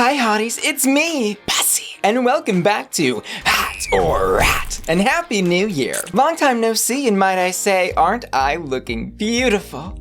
Hi hotties, it's me, Bussy, and welcome back to Hot or Rat, and Happy New Year. Long time no see, and might I say, aren't I looking beautiful?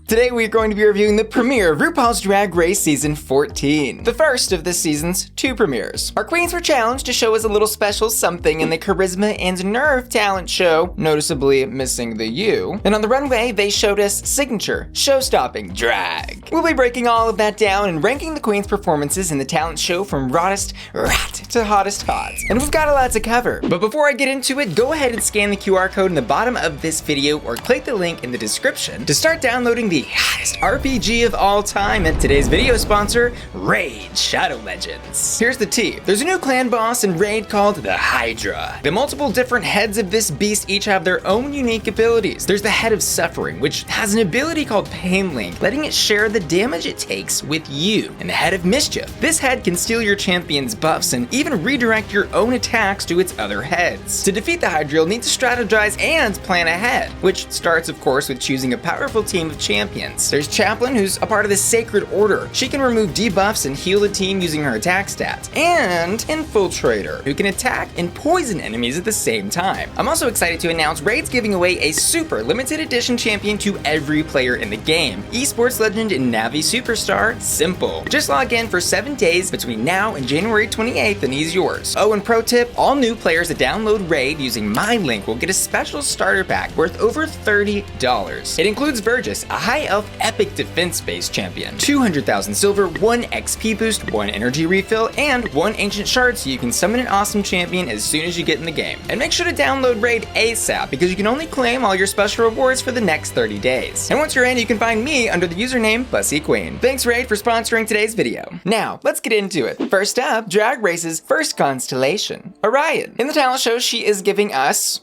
Today we're going to be reviewing the premiere of RuPaul's Drag Race Season 14, the first of this season's 2 premieres. Our queens were challenged to show us a little special something in the Charisma and Nerve talent show, noticeably missing the U. And on the runway, they showed us signature, show-stopping drag. We'll be breaking all of that down and ranking the queens' performances in the talent show from raw-est rat to hottest hot. And we've got a lot to cover. But before I get into it, go ahead and scan the QR code in the bottom of this video or click the link in the description to start downloading the hottest RPG of all time, and today's video sponsor, Raid Shadow Legends. Here's the tea. There's a new clan boss in Raid called the Hydra. The multiple different heads of this beast each have their own unique abilities. There's the Head of Suffering, which has an ability called Pain Link, letting it share the damage it takes with you. And the Head of Mischief. This head can steal your champion's buffs and even redirect your own attacks to its other heads. To defeat the Hydra, you'll need to strategize and plan ahead, which starts, of course, with choosing a powerful team of champions. There's Chaplain, who's a part of the Sacred Order. She can remove debuffs and heal the team using her attack stats. And Infiltrator, who can attack and poison enemies at the same time. I'm also excited to announce Raid's giving away a super limited edition champion to every player in the game. Esports legend and Navi superstar, Simple. Just log in for 7 days between now and January 28th and he's yours. Oh, and pro tip, all new players that download Raid using my link will get a special starter pack worth over $30. It includes Burgess, a high elf epic defense-based champion, 200,000 silver, 1 XP boost, 1 energy refill, and 1 ancient shard so you can summon an awesome champion as soon as you get in the game. And make sure to download Raid ASAP because you can only claim all your special rewards for the next 30 days. And once you're in, you can find me under the username Bussy Queen. Thanks Raid for sponsoring today's video. Now, let's get into it. First up, Drag Race's first constellation, Orion. In the talent show, she is giving us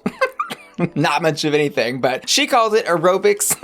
not much of anything, but she called it aerobics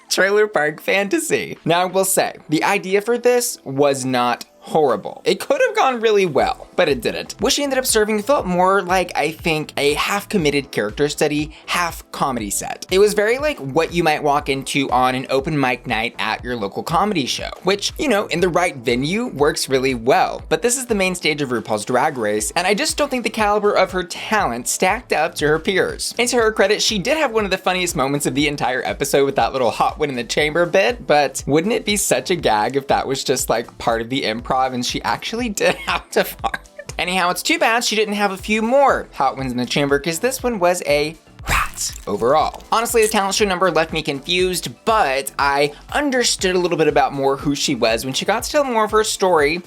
trailer park fantasy. Now I will say, the idea for this was not horrible. It could have gone really well, but it didn't. What she ended up serving felt more like, I think, a half-committed character study, half-comedy set. It was very like what you might walk into on an open mic night at your local comedy show, which, you know, in the right venue works really well. But this is the main stage of RuPaul's Drag Race, and I just don't think the caliber of her talent stacked up to her peers. And to her credit, she did have one of the funniest moments of the entire episode with that little hot one in the chamber bit, but wouldn't it be such a gag if that was just like part of the improv and she actually did have to fart? Anyhow, it's too bad she didn't have a few more hot ones in the chamber because this one was a rat overall. Honestly, the talent show number left me confused, but I understood a little bit about more who she was when she got to tell more of her story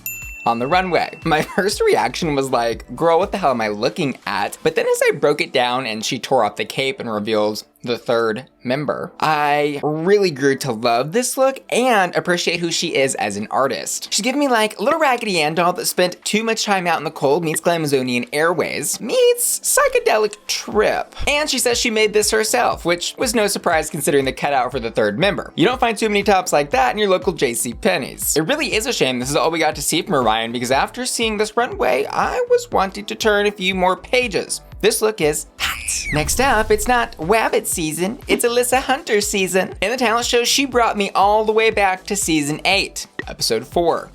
on the runway. My first reaction was like, girl, what the hell am I looking at? But then as I broke it down and she tore off the cape and revealed the 3rd member, I really grew to love this look and appreciate who she is as an artist. She's giving me like a little Raggedy Ann doll that spent too much time out in the cold meets Glamazonian Airways meets psychedelic trip. And she says she made this herself, which was no surprise considering the cutout for the 3rd member. You don't find too many tops like that in your local JCPenney's. It really is a shame this is all we got to see from Orion because after seeing this runway, I was wanting to turn a few more pages. This look is hot. Next up, it's not Wabbit season, it's Alyssa Hunter season. In the talent show, she brought me all the way back to season 8, episode 4.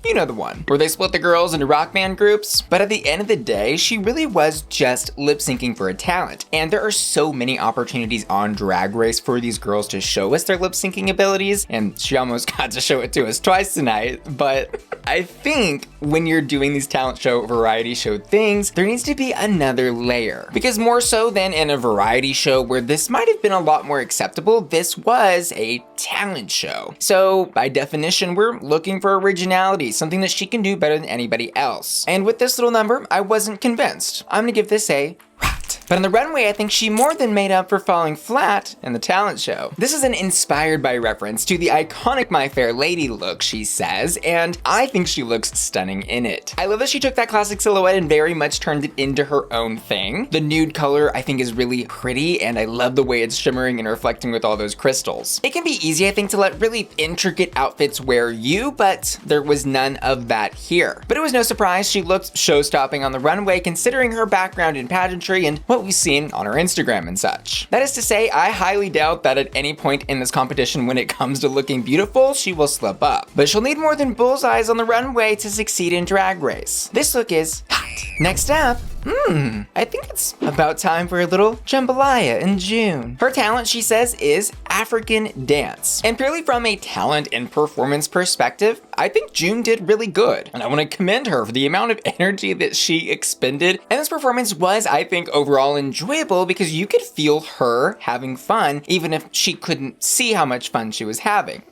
You know the one, where they split the girls into rock band groups. But at the end of the day, she really was just lip syncing for a talent. And there are so many opportunities on Drag Race for these girls to show us their lip syncing abilities. And she almost got to show it to us twice tonight. But I think when you're doing these talent show, variety show things, there needs to be another layer. Because more so than in a variety show where this might have been a lot more acceptable, this was a talent show. So by definition, we're looking for originality, something that she can do better than anybody else. And with this little number, I wasn't convinced. I'm gonna give this a rat. But on the runway, I think she more than made up for falling flat in the talent show. This is an inspired by reference to the iconic My Fair Lady look, she says, and I think she looks stunning in it. I love that she took that classic silhouette and very much turned it into her own thing. The nude color I think is really pretty, and I love the way it's shimmering and reflecting with all those crystals. It can be easy, I think, to let really intricate outfits wear you, but there was none of that here. But it was no surprise she looked show-stopping on the runway considering her background in pageantry and what what we've seen on her Instagram and such. That is to say, I highly doubt that at any point in this competition when it comes to looking beautiful, she will slip up. But she'll need more than bullseyes on the runway to succeed in Drag Race. This look is hot. Next up, I think it's about time for a little jambalaya in June. Her talent, she says, is African dance. And purely from a talent and performance perspective, I think June did really good. And I want to commend her for the amount of energy that she expended. And this performance was, I think, overall enjoyable because you could feel her having fun, even if she couldn't see how much fun she was having.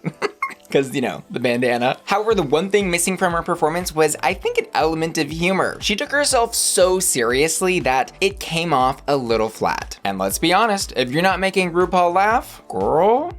Because, you know, the bandana. However, the one thing missing from her performance was, I think, an element of humor. She took herself so seriously that it came off a little flat. And let's be honest, if you're not making RuPaul laugh, girl.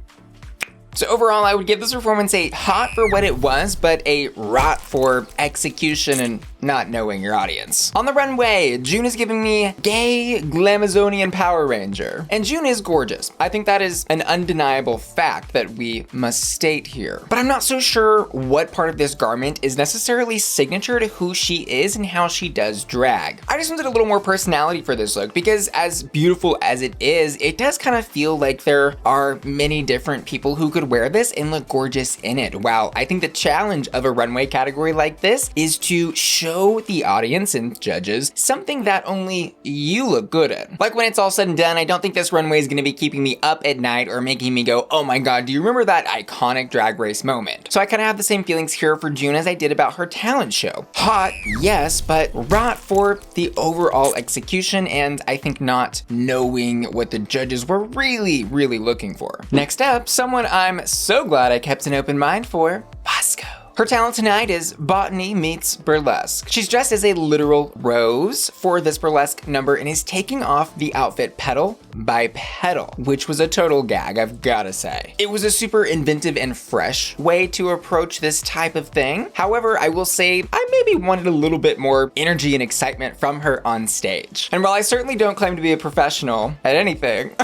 So overall, I would give this performance a hot for what it was, but a rot for execution and not knowing your audience. On the runway, June is giving me gay Glamazonian Power Ranger. And June is gorgeous. I think that is an undeniable fact that we must state here. But I'm not so sure what part of this garment is necessarily signature to who she is and how she does drag. I just wanted a little more personality for this look because as beautiful as it is, it does kind of feel like there are many different people who could wear this and look gorgeous in it. While I think the challenge of a runway category like this is to show the audience and judges something that only you look good at. Like when it's all said and done, I don't think this runway is gonna be keeping me up at night or making me go, oh my god, do you remember that iconic Drag Race moment? So I kind of have the same feelings here for June as I did about her talent show. Hot, yes, but rot for the overall execution and I think not knowing what the judges were really looking for. Next up, someone I'm so glad I kept an open mind for, Bosco. Her talent tonight is botany meets burlesque. She's dressed as a literal rose for this burlesque number and is taking off the outfit petal by petal, which was a total gag, I've gotta say. It was a super inventive and fresh way to approach this type of thing. However, I will say I maybe wanted a little bit more energy and excitement from her on stage. And while I certainly don't claim to be a professional at anything,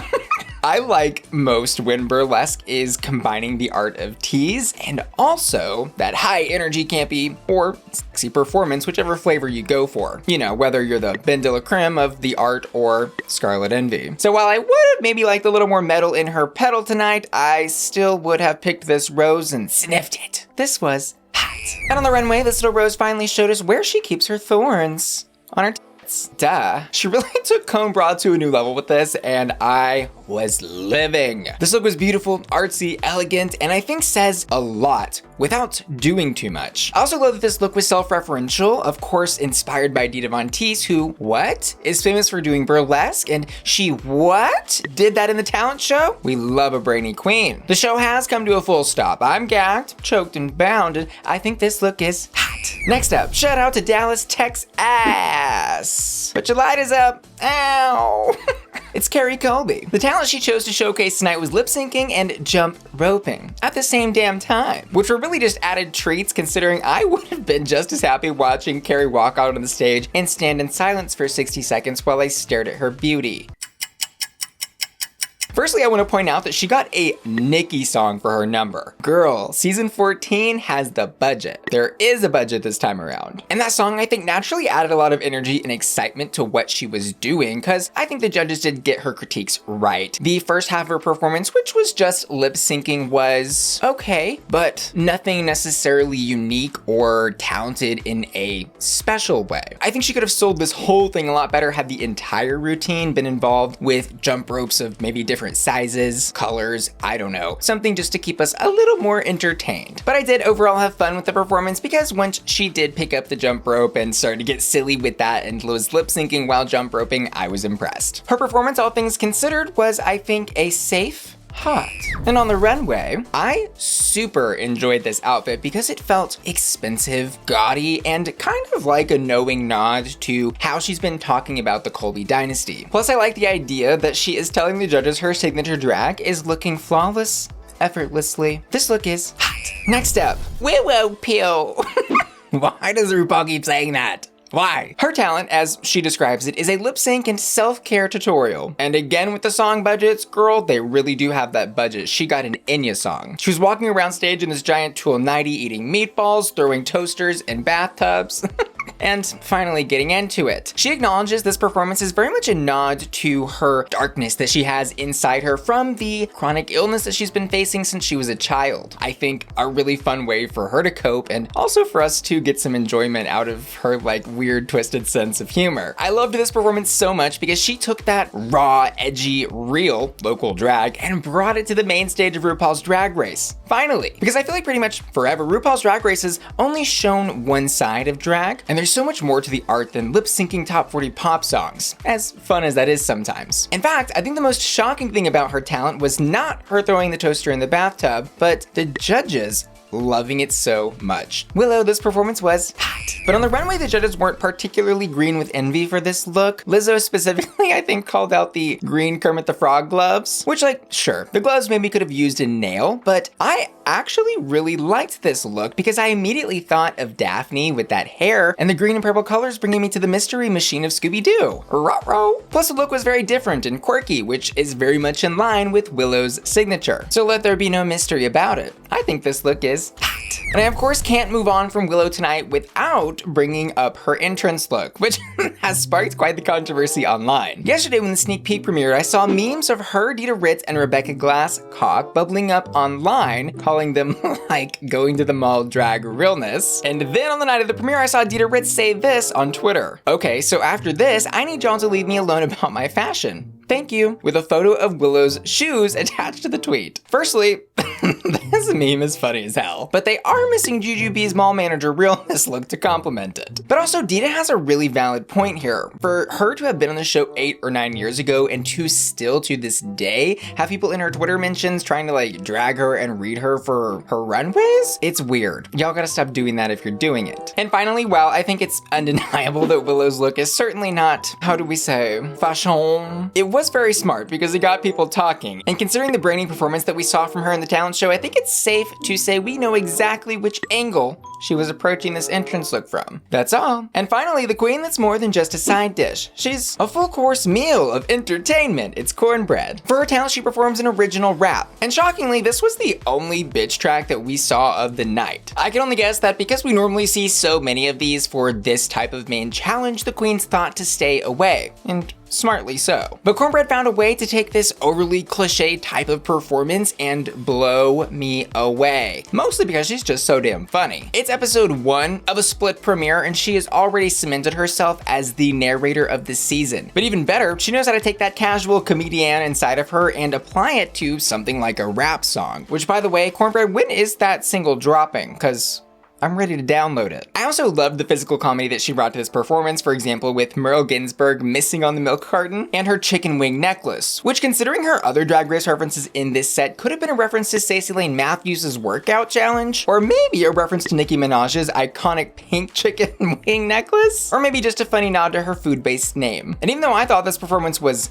I like most when burlesque is combining the art of tease and also that high energy campy or sexy performance, whichever flavor you go for. You know, whether you're the Ben de la Creme of the art or Scarlet Envy. So while I would have maybe liked a little more metal in her petal tonight, I still would have picked this rose and sniffed it. This was hot. And on the runway, this little rose finally showed us where she keeps her thorns. On her duh. She really took Kornbread to a new level with this and I was living. This look was beautiful, artsy, elegant, and I think says a lot without doing too much. I also love that this look was self-referential, of course inspired by Dida Ritz, who, is famous for doing burlesque, and she, did that in the talent show? We love a brainy queen. The show has come to a full stop. I'm gagged, choked, and bound, and I think this look is hot. Next up, shout out to Dallas, Texas. But your light is up. Ow. It's Kerri Colby. The talent she chose to showcase tonight was lip syncing and jump roping at the same damn time, which were really just added treats considering I would have been just as happy watching Kerri walk out on the stage and stand in silence for 60 seconds while I stared at her beauty. Firstly, I want to point out that she got a Nicki song for her number. Girl, season 14 has the budget. There is a budget this time around. And that song, I think, naturally added a lot of energy and excitement to what she was doing, because I think the judges did get her critiques right. The first half of her performance, which was just lip syncing, was okay, but nothing necessarily unique or talented in a special way. I think she could have sold this whole thing a lot better had the entire routine been involved with jump ropes of maybe different sizes, colors, I don't know. Something just to keep us a little more entertained. But I did overall have fun with the performance because once she did pick up the jump rope and started to get silly with that and was lip syncing while jump roping, I was impressed. Her performance, all things considered, was, I think, a safe hot. And on the runway, I super enjoyed this outfit because it felt expensive, gaudy, and kind of like a knowing nod to how she's been talking about the Colby dynasty. Plus, I like the idea that she is telling the judges her signature drag is looking flawless, effortlessly. This look is hot. Next up, Willow Pill. Why does RuPaul keep saying that? Why? Her talent, as she describes it, is a lip sync and self-care tutorial. And again, with the song budgets, girl, they really do have that budget. She got an Enya song. She was walking around stage in this giant tulle nightie, eating meatballs, throwing toasters in bathtubs. and finally getting into it. She acknowledges this performance is very much a nod to her darkness that she has inside her from the chronic illness that she's been facing since she was a child. I think a really fun way for her to cope, and also for us to get some enjoyment out of her like weird twisted sense of humor. I loved this performance so much because she took that raw, edgy, real local drag and brought it to the main stage of RuPaul's Drag Race. Finally, because I feel like pretty much forever RuPaul's Drag Race has only shown one side of drag, and there's so much more to the art than lip-syncing top 40 pop songs, as fun as that is sometimes. In fact, I think the most shocking thing about her talent was not her throwing the toaster in the bathtub, but the judges loving it so much. Willow, this performance was hot. But on the runway, the judges weren't particularly green with envy for this look. Lizzo specifically, I think, called out the green Kermit the Frog gloves, which, like, sure, the gloves maybe could have used a nail, but I actually really liked this look because I immediately thought of Daphne with that hair and the green and purple colors bringing me to the mystery machine of Scooby-Doo. Ruh-roh. Plus, the look was very different and quirky, which is very much in line with Willow's signature. So let there be no mystery about it. I think this look is hot. And I of course can't move on from Willow tonight without bringing up her entrance look, which has sparked quite the controversy online. Yesterday when the sneak peek premiered, I saw memes of her, Dida Ritz, and Rebecca Glasscock bubbling up online, calling them like going to the mall drag realness. And then on the night of the premiere, I saw Dida Ritz say this on Twitter. Okay, so after this, I need y'all to leave me alone about my fashion. Thank you, with a photo of Willow's shoes attached to the tweet. Firstly, this meme is funny as hell, but they are missing Jujubee's mall manager realness look to complement it. But also, Dida has a really valid point here. For her to have been on the show 8 or 9 years ago and to still to this day have people in her Twitter mentions trying to like drag her and read her for her runways, it's weird. Y'all gotta stop doing that if you're doing it. And finally, while I think it's undeniable that Willow's look is certainly not, how do we say, fashion, it was very smart because it got people talking. And considering the brainy performance that we saw from her in the talent show, I think it's safe to say we know exactly which angle she was approaching this entrance look from. That's all. And finally, the queen that's more than just a side dish. She's a full course meal of entertainment. It's Kornbread. For her talent, she performs an original rap. And shockingly, this was the only bitch track that we saw of the night. I can only guess that because we normally see so many of these for this type of main challenge, the queens thought to stay away. And smartly so. But Kornbread found a way to take this overly cliche type of performance and blow me away. Mostly because she's just so damn funny. It's episode 1 of a split premiere and she has already cemented herself as the narrator of the season. But even better, she knows how to take that casual comedian inside of her and apply it to something like a rap song. Which, by the way, Kornbread, when is that single dropping? Because I'm ready to download it. I also loved the physical comedy that she brought to this performance, for example, with Merle Ginsburg missing on the milk carton and her chicken wing necklace, which, considering her other Drag Race references in this set, could have been a reference to Stacey Lane Matthews' workout challenge, or maybe a reference to Nicki Minaj's iconic pink chicken wing necklace, or maybe just a funny nod to her food-based name. And even though I thought this performance was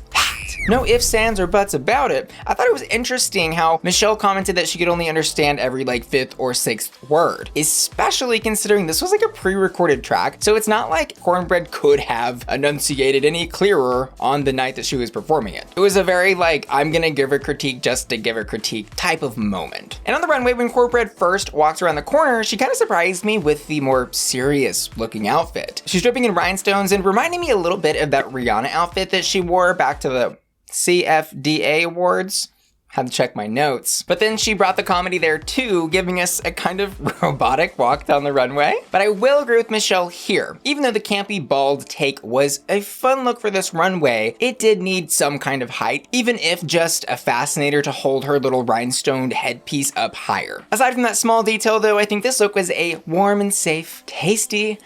no ifs, ands, or buts about it, I thought it was interesting how Michelle commented that she could only understand every like 5th or 6th word, especially considering this was like a pre-recorded track, so it's not like Kornbread could have enunciated any clearer on the night that she was performing it. It was a very like, I'm gonna give a critique just to give a critique type of moment. And on the runway, when Kornbread first walks around the corner, she kind of surprised me with the more serious looking outfit. She's dripping in rhinestones and reminding me a little bit of that Rihanna outfit that she wore back to the CFDA Awards. Had to check my notes. But then she brought the comedy there too, giving us a kind of robotic walk down the runway. But I will agree with Michelle here. Even though the campy bald take was a fun look for this runway, it did need some kind of height, even if just a fascinator to hold her little rhinestoned headpiece up higher. Aside from that small detail though, I think this look was a warm and safe, tasty,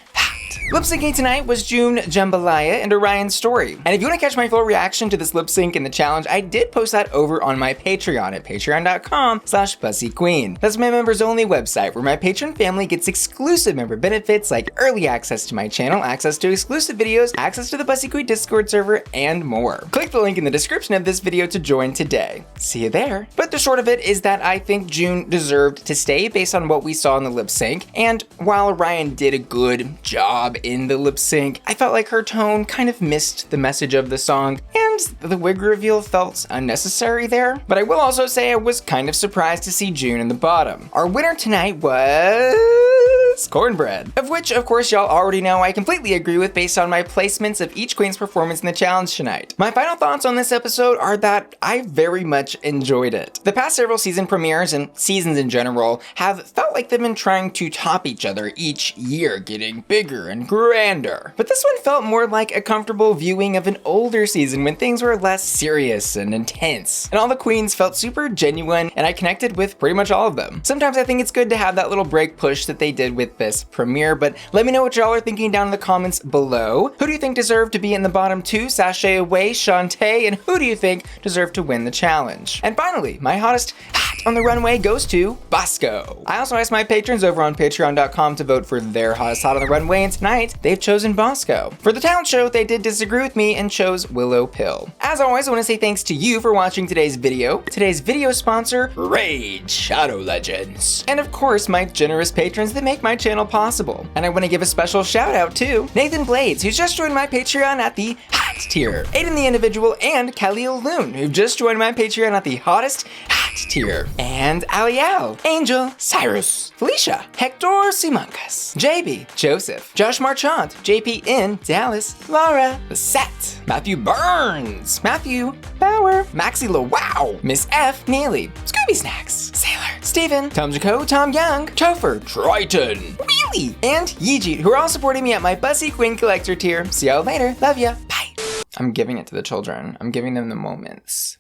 lip syncing tonight was June, Jambalaya, and Orion's story. And if you want to catch my full reaction to this lip sync and the challenge, I did post that over on my Patreon at patreon.com/BussyQueen. That's my members only website where my patron family gets exclusive member benefits like early access to my channel, access to exclusive videos, access to the Bussy Queen Discord server, and more. Click the link in the description of this video to join today. See you there. But the short of it is that I think June deserved to stay based on what we saw in the lip sync. And while Orion did a good job in the lip sync, I felt like her tone kind of missed the message of the song, and the wig reveal felt unnecessary there. But I will also say I was kind of surprised to see June in the bottom. Our winner tonight was chose Kornbread, of which, of course, y'all already know I completely agree with based on my placements of each queen's performance in the challenge tonight. My final thoughts on this episode are that I very much enjoyed it. The past several season premieres and seasons in general have felt like they've been trying to top each other each year, getting bigger and grander. But this one felt more like a comfortable viewing of an older season when things were less serious and intense. And all the queens felt super genuine, and I connected with pretty much all of them. Sometimes I think it's good to have that little break push that they did with this premiere, but let me know what y'all are thinking down in the comments below. Who do you think deserved to be in the bottom two, Sashay Away, Shantae, and who do you think deserved to win the challenge? And finally, my hottest hat on the runway goes to Bosco. I also asked my patrons over on patreon.com to vote for their hottest hot on the runway, and tonight they've chosen Bosco. For the talent show, they did disagree with me and chose Willow Pill. As always, I want to say thanks to you for watching today's video. Today's video sponsor, Rage Shadow Legends. And of course, my generous patrons that make my channel possible. And I want to give a special shout out to Nathan Blades, who's just joined my Patreon at the hot tier, Aiden the Individual, and Khalil Loon, who just joined my Patreon at the hottest hot tier, and Alial, Angel, Cyrus, Felicia, Hector Simancas, JB, Joseph, Josh Marchant, JP in Dallas, Laura, The Set, Matthew Burns, Matthew Bauer, Maxi LaWow, Miss F, Neely, Scooby Snacks, Sailor, Steven, Tom Jaco, Tom Young, Topher, Triton, Wheelie, and Yeejeet, who are all supporting me at my Bussy Queen Collector tier. See y'all later. Love ya. Bye. I'm giving it to the children. I'm giving them the moments.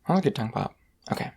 I like your tongue pop. Okay.